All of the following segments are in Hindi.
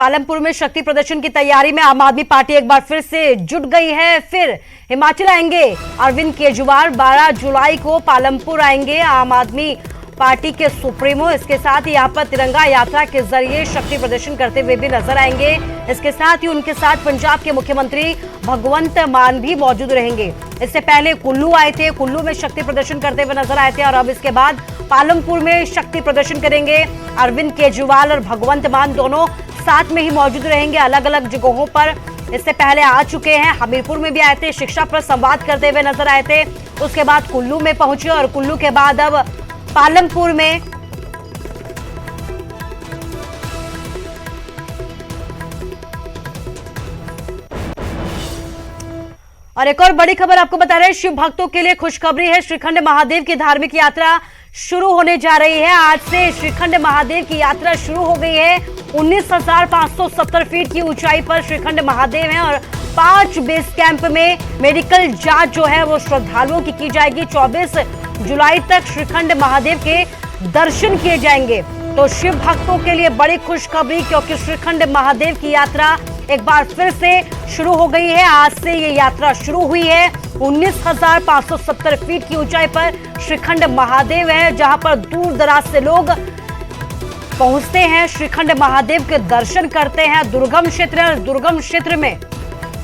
पालमपुर में शक्ति प्रदर्शन की तैयारी में आम आदमी पार्टी एक बार फिर से जुट गई है। फिर हिमाचल आएंगे अरविंद केजरीवाल। 12 जुलाई को पालमपुर आएंगे आम आदमी पार्टी के सुप्रीमो। इसके साथ ही यहां पर तिरंगा यात्रा के जरिए शक्ति प्रदर्शन करते हुए भी नजर आएंगे। इसके साथ ही उनके साथ पंजाब के मुख्यमंत्री भगवंत मान भी मौजूद रहेंगे। इससे पहले कुल्लू आए थे, कुल्लू में शक्ति प्रदर्शन करते हुए नजर आए थे और अब इसके बाद पालमपुर में शक्ति प्रदर्शन करेंगे। अरविंद केजरीवाल और भगवंत मान दोनों साथ में ही मौजूद रहेंगे अलग अलग जगहों पर। इससे पहले आ चुके हैं, हमीरपुर में भी आए थे, शिक्षा पर संवाद करते हुए नजर आए थे। उसके बाद कुल्लू में पहुंचे और कुल्लू के बाद अब पालमपुर में और एक और बड़ी खबर आपको बता रहे हैं, शिव भक्तों के लिए खुशखबरी है। श्रीखंड महादेव की धार्मिक यात्रा शुरू होने जा रही है। आज से श्रीखंड महादेव की यात्रा शुरू हो गई है। 19,570 फीट की ऊंचाई पर श्रीखंड महादेव है और 5 बेस कैंप में मेडिकल जांच जो है वो श्रद्धालुओं की जाएगी। 24 जुलाई तक श्रीखंड महादेव के दर्शन किए जाएंगे। तो शिव भक्तों के लिए बड़ी खुशखबरी, क्योंकि श्रीखंड महादेव की यात्रा एक बार फिर से शुरू हो गई है। आज से ये यात्रा शुरू हुई है। 19,570 फीट की ऊंचाई पर श्रीखंड महादेव है, जहां पर दूर दराज से लोग पहुंचते हैं, श्रीखंड महादेव के दर्शन करते हैं। दुर्गम क्षेत्र में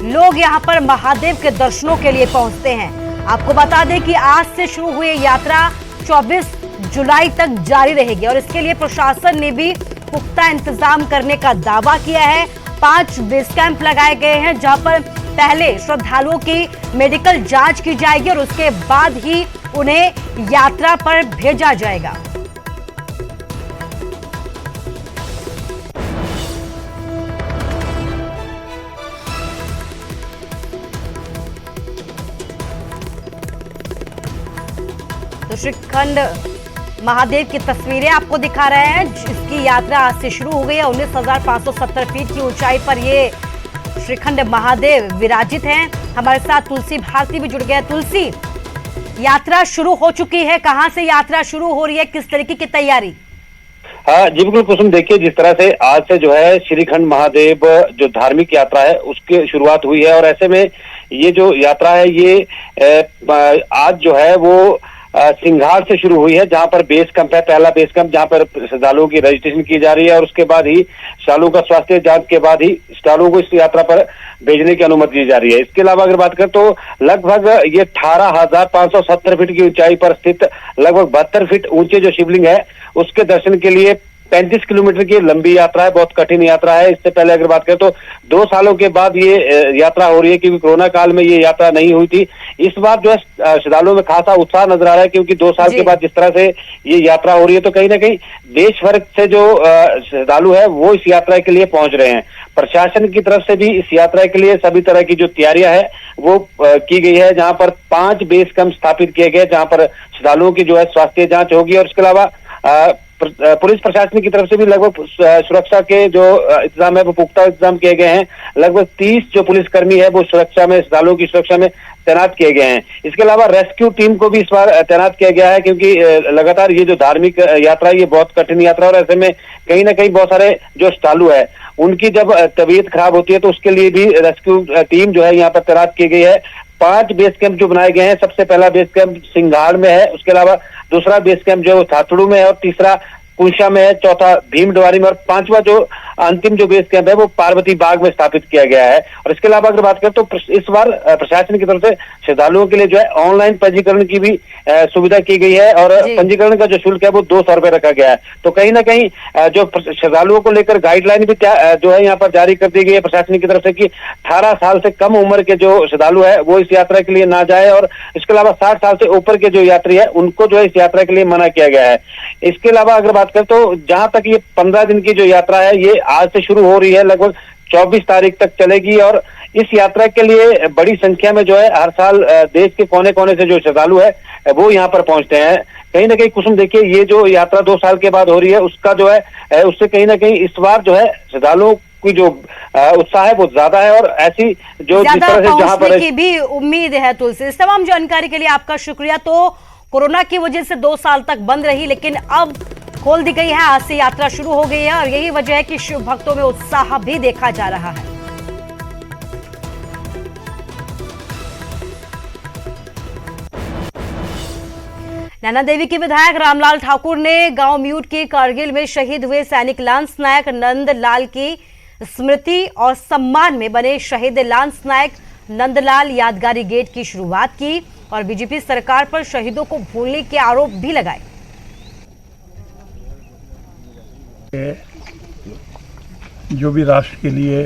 लोग यहां पर महादेव के दर्शनों के लिए पहुंचते हैं। आपको बता दें कि आज से शुरू हुई यात्रा 24 जुलाई तक जारी रहेगी और इसके लिए प्रशासन ने भी पुख्ता इंतजाम करने का दावा किया है। 5 बेस कैंप लगाए गए हैं, जहां पर पहले श्रद्धालुओं की मेडिकल जांच की जाएगी और उसके बाद ही उन्हें यात्रा पर भेजा जाएगा। तो श्रीखंड महादेव की तस्वीरें आपको दिखा रहे हैं, जिसकी यात्रा आज से शुरू हो गई है। 19,570 फीट की ऊंचाई पर ये श्रीखंड महादेव विराजित हैं। हमारे साथ तुलसी भारती भी जुड़ गया। तुलसी, यात्रा शुरू हो चुकी है, कहां से यात्रा शुरू हो रही है, किस तरीके की तैयारी? हाँ जी बिल्कुल कुसुम, देखिए जिस तरह से आज से जो है श्रीखंड महादेव जो धार्मिक यात्रा है उसकी शुरुआत हुई है और ऐसे में ये जो यात्रा है ये आज जो है वो सिंघाड़ से शुरू हुई है, जहां पर बेस कैंप है, पहला बेस कैंप जहां पर श्रद्धालुओं की रजिस्ट्रेशन की जा रही है और उसके बाद ही श्रद्धालुओं का स्वास्थ्य जांच के बाद ही श्रद्धालुओं को इस यात्रा पर भेजने की अनुमति दी जा रही है। इसके अलावा अगर बात करें तो लगभग ये 18,570 फीट की ऊंचाई पर स्थित लगभग 72 फीट ऊंचे जो शिवलिंग है उसके दर्शन के लिए 35 किलोमीटर की लंबी यात्रा है, बहुत कठिन यात्रा है। इससे पहले अगर बात करें तो 2 सालों के बाद ये यात्रा हो रही है, क्योंकि कोरोना काल में ये यात्रा नहीं हुई थी। इस बार जो है श्रद्धालुओं में खासा उत्साह नजर आ रहा है, क्योंकि 2 साल के बाद जिस तरह से ये यात्रा हो रही है तो कहीं ना कहीं देश भर से जो श्रद्धालु है वो इस यात्रा के लिए पहुंच रहे हैं। प्रशासन की तरफ से भी इस यात्रा के लिए सभी तरह की जो तैयारियां है वो की गई है, जहां पर 5 बेस कैंप स्थापित किए गए, जहां पर श्रद्धालुओं की जो है स्वास्थ्य जांच होगी और इसके अलावा पुलिस प्रशासन की तरफ से भी लगभग सुरक्षा के जो इंतजाम है वो पुख्ता इंतजाम किए गए हैं। लगभग 30 जो पुलिसकर्मी है वो सुरक्षा में, श्रद्धालुओं की सुरक्षा में तैनात किए गए हैं। इसके अलावा रेस्क्यू टीम को भी इस बार तैनात किया गया है, क्योंकि लगातार ये जो धार्मिक यात्रा है ये बहुत कठिन यात्रा है और ऐसे में कहीं ना कहीं बहुत सारे जो श्रद्धालु है उनकी जब तबीयत खराब होती है तो उसके लिए भी रेस्क्यू टीम जो है यहाँ पर तैनात की गई है। 5 बेस कैंप जो बनाए गए हैं, सबसे पहला बेस कैंप सिंघाड़ में है, उसके अलावा दूसरा बेस कैंप जो थाथड़ू में है और तीसरा कुंशा में है, चौथा भीमडवारी में और 5वां जो अंतिम जो बेस कैंप है वो पार्वती बाग में स्थापित किया गया है। और इसके अलावा अगर बात करें तो इस बार प्रशासन की तरफ से श्रद्धालुओं के लिए जो है ऑनलाइन पंजीकरण की भी सुविधा की गई है और पंजीकरण का जो शुल्क है वो 200 रुपए रखा गया है। तो कहीं ना कहीं जो श्रद्धालुओं को लेकर गाइडलाइन भी जो है यहाँ पर जारी कर दी गई है प्रशासन की तरफ से, कि 18 साल से कम उम्र के जो श्रद्धालु है वो इस यात्रा के लिए ना जाए और इसके अलावा 60 साल से ऊपर के जो यात्री है उनको जो है इस यात्रा के लिए मना किया गया है। इसके अलावा अगर बात करें तो जहां तक ये 15 दिन की जो यात्रा है ये आज से शुरू हो रही है, लगभग 24 तारीख तक चलेगी और इस यात्रा के लिए बड़ी संख्या में जो है हर साल देश के कोने कोने से जो श्रद्धालु है वो यहाँ पर पहुंचते हैं। कहीं ना कहीं कुसुम देखिए ये जो यात्रा 2 साल के बाद हो रही है उसका जो है उससे कहीं ना कहीं इस बार जो है श्रद्धालुओं की जो उत्साह है वो ज्यादा है और ऐसी जो जिस तरह से जहाँ पर की भी उम्मीद है। तुलसी, इस तमाम जानकारी के लिए आपका शुक्रिया। तो कोरोना की वजह से 2 साल तक बंद रही, लेकिन अब खोल दी गई है। आज से यात्रा शुरू हो गई है और यही वजह है कि शिव भक्तों में उत्साह भी देखा जा रहा है। नैना देवी के विधायक रामलाल ठाकुर ने गांव म्यूट के कारगिल में शहीद हुए सैनिक लांस नायक नंदलाल की स्मृति और सम्मान में बने शहीद लांस नायक नंदलाल यादगारी गेट की शुरुआत की और बीजेपी सरकार पर शहीदों को भूलने के आरोप भी लगाए। जो भी राष्ट्र के लिए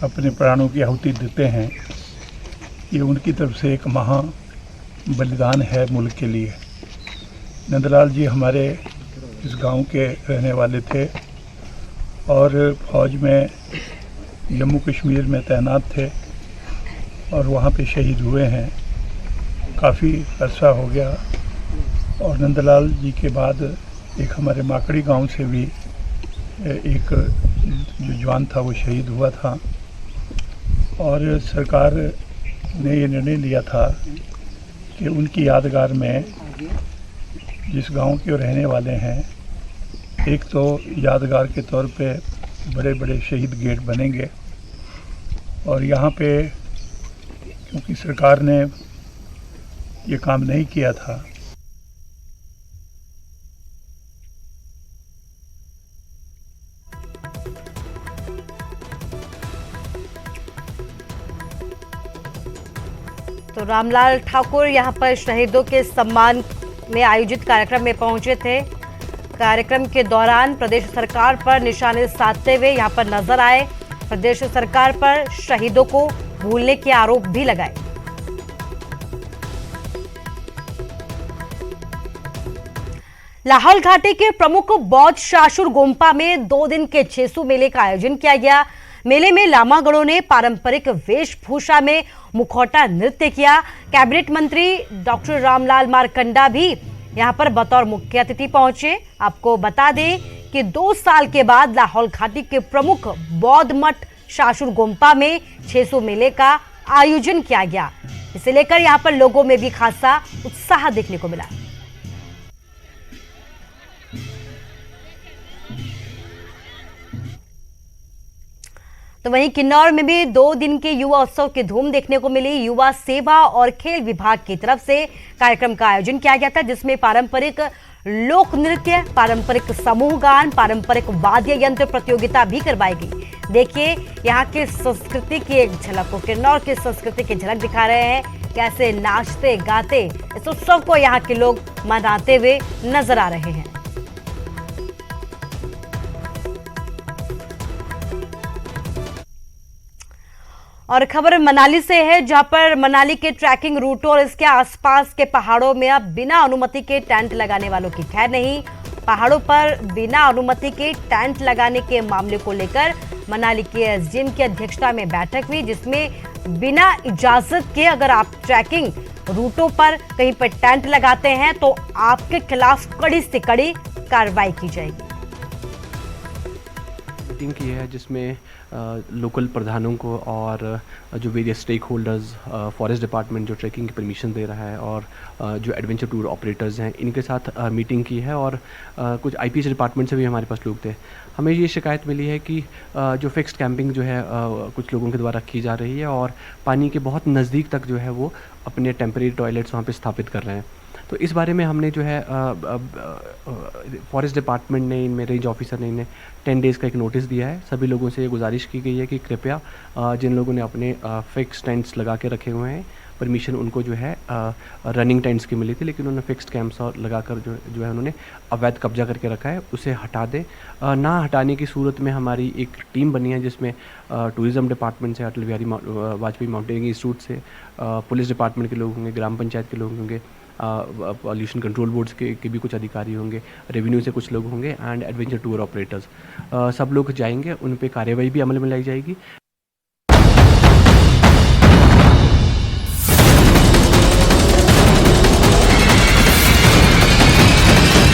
अपने प्राणों की आहुति देते हैं, ये उनकी तरफ से एक महा बलिदान है मुल्क के लिए। नंदलाल जी हमारे इस गांव के रहने वाले थे और फौज में जम्मू कश्मीर में तैनात थे और वहाँ पे शहीद हुए हैं। काफ़ी अरसा हो गया और नंदलाल जी के बाद एक हमारे माकड़ी गांव से भी एक जो जवान था वो शहीद हुआ था और सरकार ने ये निर्णय लिया था कि उनकी यादगार में जिस गांव के रहने वाले हैं, एक तो यादगार के तौर पे बड़े बड़े शहीद गेट बनेंगे और यहाँ पे क्योंकि सरकार ने ये काम नहीं किया था, तो रामलाल ठाकुर यहां पर शहीदों के सम्मान में आयोजित कार्यक्रम में पहुंचे थे। कार्यक्रम के दौरान प्रदेश सरकार पर निशाने साधते हुए यहां पर नजर आए। प्रदेश सरकार पर शहीदों को भूलने के आरोप भी लगाए। लाहौल घाटी के प्रमुख बौद्ध शासुर गोम्पा में 2 दिन के छेसू मेले का आयोजन किया गया। मेले में लामागढ़ों ने पारंपरिक वेशभूषा में मुखौटा नृत्य किया। कैबिनेट मंत्री डॉक्टर रामलाल मारकंडा भी यहां पर बतौर मुख्य अतिथि पहुंचे। आपको बता दें कि 2 साल के बाद लाहौल घाटी के प्रमुख बौद्ध मठ शासुर गोम्पा में छेसू मेले का आयोजन किया गया। इसे लेकर यहां पर लोगों में भी खासा उत्साह देखने को मिला। तो वहीं किन्नौर में भी 2 दिन के युवा उत्सव की धूम देखने को मिली। युवा सेवा और खेल विभाग की तरफ से कार्यक्रम का आयोजन किया गया था, जिसमें पारंपरिक लोक नृत्य, पारंपरिक समूह गान, पारंपरिक वाद्य यंत्र प्रतियोगिता भी करवाई गई। देखिए यहाँ की संस्कृति की एक झलक को, किन्नौर की संस्कृति की झलक दिखा रहे हैं, कैसे नाचते गाते इस उत्सव को यहाँ के लोग मनाते हुए नजर आ रहे हैं। और खबर मनाली से है, जहां पर मनाली के ट्रैकिंग रूटों और इसके आसपास के पहाड़ों में अब बिना अनुमति के टेंट लगाने वालों की खैर नहीं। पहाड़ों पर बिना अनुमति के टेंट लगाने के मामले को लेकर मनाली के एसडीएम की अध्यक्षता में बैठक हुई, जिसमें बिना इजाजत के अगर आप ट्रैकिंग रूटों पर कहीं पर टेंट लगाते हैं तो आपके खिलाफ कड़ी से कड़ी कार्रवाई की जाएगी। मीटिंग की है जिसमें लोकल प्रधानों को और जो various stakeholders, forest department जो ट्रैकिंग की परमिशन दे रहा है और जो एडवेंचर टूर ऑपरेटर्स हैं, इनके साथ मीटिंग की है। और कुछ आईपीएच डिपार्टमेंट से भी हमारे पास लोग थे। हमें ये शिकायत मिली है कि जो फिक्स्ड कैंपिंग जो है कुछ लोगों के द्वारा की जा रही है और पानी के बहुत नज़दीक तक जो है वो अपने टेम्परेरी टॉयलेट्स वहाँ पे स्थापित कर रहे हैं। तो इस बारे में हमने जो है फॉरेस्ट डिपार्टमेंट ने, इनमें रेंज ऑफिसर ने इन्हें 10 डेज़ का एक नोटिस दिया है। सभी लोगों से ये गुजारिश की गई है कि कृपया जिन लोगों ने अपने फिक्स टेंट्स लगा के रखे हुए हैं, परमिशन उनको जो है रनिंग टेंट्स की मिली थी, लेकिन उन्होंने फिक्स्ड कैंप्स और लगाकर जो है उन्होंने अवैध कब्जा करके रखा है, उसे हटा दें। ना हटाने की सूरत में हमारी एक टीम बनी है जिसमें टूरिज़्म डिपार्टमेंट से, अटल बिहारी वाजपेयी माउंटेनियरिंग इंस्टीट्यूट से, पुलिस डिपार्टमेंट के लोग होंगे, ग्राम पंचायत के लोग होंगे, पॉल्यूशन कंट्रोल बोर्ड्स के भी कुछ अधिकारी होंगे, रेवेन्यू से कुछ लोग होंगे एंड एडवेंचर टूर ऑपरेटर्स। सब लोग जाएंगे, उन पे कार्रवाई भी अमल में लाई जाएगी।